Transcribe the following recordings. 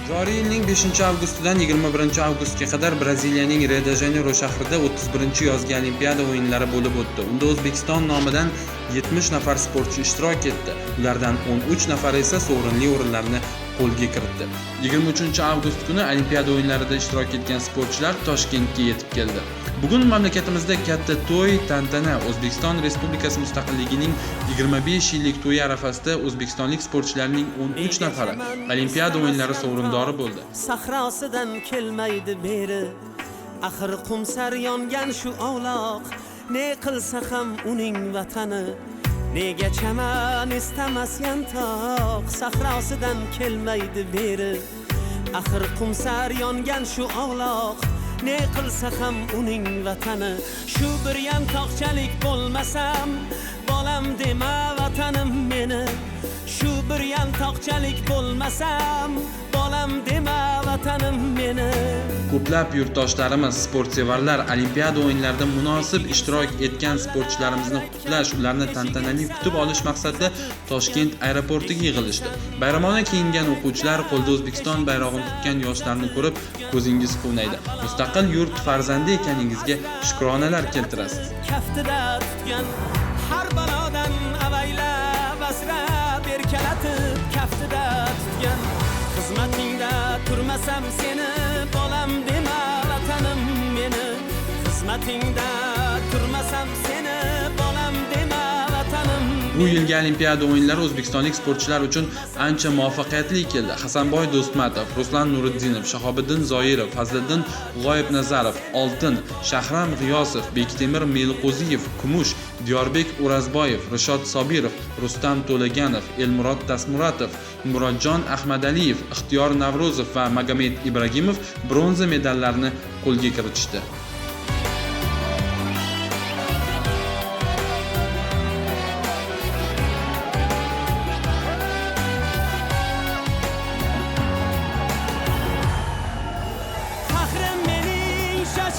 Joriy yilning 5-avgustidan 21-avgustga qadar Braziliyaning Rio-de-Janeiro shahrida 31-chi yozgi Olimpiada o'yinlari bo'lib o'tdi. Unda O'zbekiston nomidan 70 nafar sportchi ishtirok etdi. Ulardan 13 nafari esa sovrinli o'rinlarni qo'lga kiritdi. 23-avgust kuni Olimpiada o'yinlarida ishtirok etgan sportchilar Toshkentga yetib keldi. Bugun mamlakatimizda katta to'y, tantana. O'zbekiston Respublikasi mustaqilligining 25 yillik to'yi arafasida o'zbekistonlik sportchilarning 13 nafari Olimpiada o'yinlari sovrindori bo'ldi. Sahrosidan kelmaydi beri, axir qumsar yongan shu ovloq, ne qilsa ham uning vatani. Nega chaman istamas yantoq, sahrosidan kelmaydi beri, axir qumsar yongan shu ovloq, ne qilsa ham uning vatani. Shu bir yantoqchalik bo'lmasam, bolam dema vatanim meni. Shu bir yantoqchalik bo'lmasam, bolam dema vatanim meni. Ko'plab yurtdoshlarimiz, sportsevarlar Olimpiada o'yinlarida munosib ishtirok etgan sportchilarimizni qutlash, ularni tantanali kutib olish maqsadida Toshkent aeroportiga yig'ilishdi. Bayramona kiyingan o'quvchilar, qo'lda O'zbekiston bayrog'ini tutgan yoshlarni ko'rib, ko'zingiz quvnaydi. Mustaqil yurt farzandi ekaningizga shukronalar keltirasiz. Kaftida tutgan har balodan avaylab asrab erkalatib, kaftida tutgan xizmatingda turmasam seni, bolam dema vatanim meni. Xizmatingda turmasam seni, bolam dema vatanim. Bu yilgi Olimpiada o'yinlari o'zbekistonlik sportchilar uchun ancha muvaffaqiyatli keldi. Hasanboy Do'stmatov, Ruslan Nuriddinov, Shahobiddin Zoirov, Fazliddin G'oyibnazarov oltin, Shahram G'iyosov, Bektemir Meliqo'ziyev kumush, Diyorbek O'razboyev, Rishod Sobirov, Rustam To'laganov, Elmurod Tasmuratov, Murodjon Ahmadaliyev, Ixtiyor Navrozov va Magomed Ibragimov bronza medallarni qo'lga kiritishdi.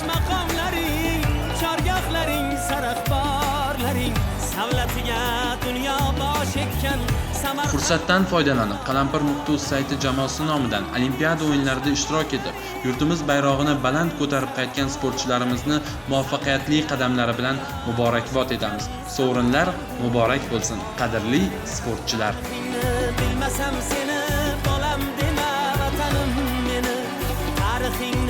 Maqomlaring, chorgohlaring, saraxborlaring, savlatiga dunyo bosh ekkan. Fursatdan foydalanib, Qalampir.uz sayti jamoasi nomidan Olimpiada o'yinlarida ishtirok etib, yurtimiz bayrog'ini baland ko'tarib qaytgan sportchilarimizni muvaffaqiyatli qadamlari bilan muborakbod etamiz. Sovrinlar muborak bo'lsin, qadrli sportchilar. Bilmasam seni, bolam dema vatanim meni. Tarixing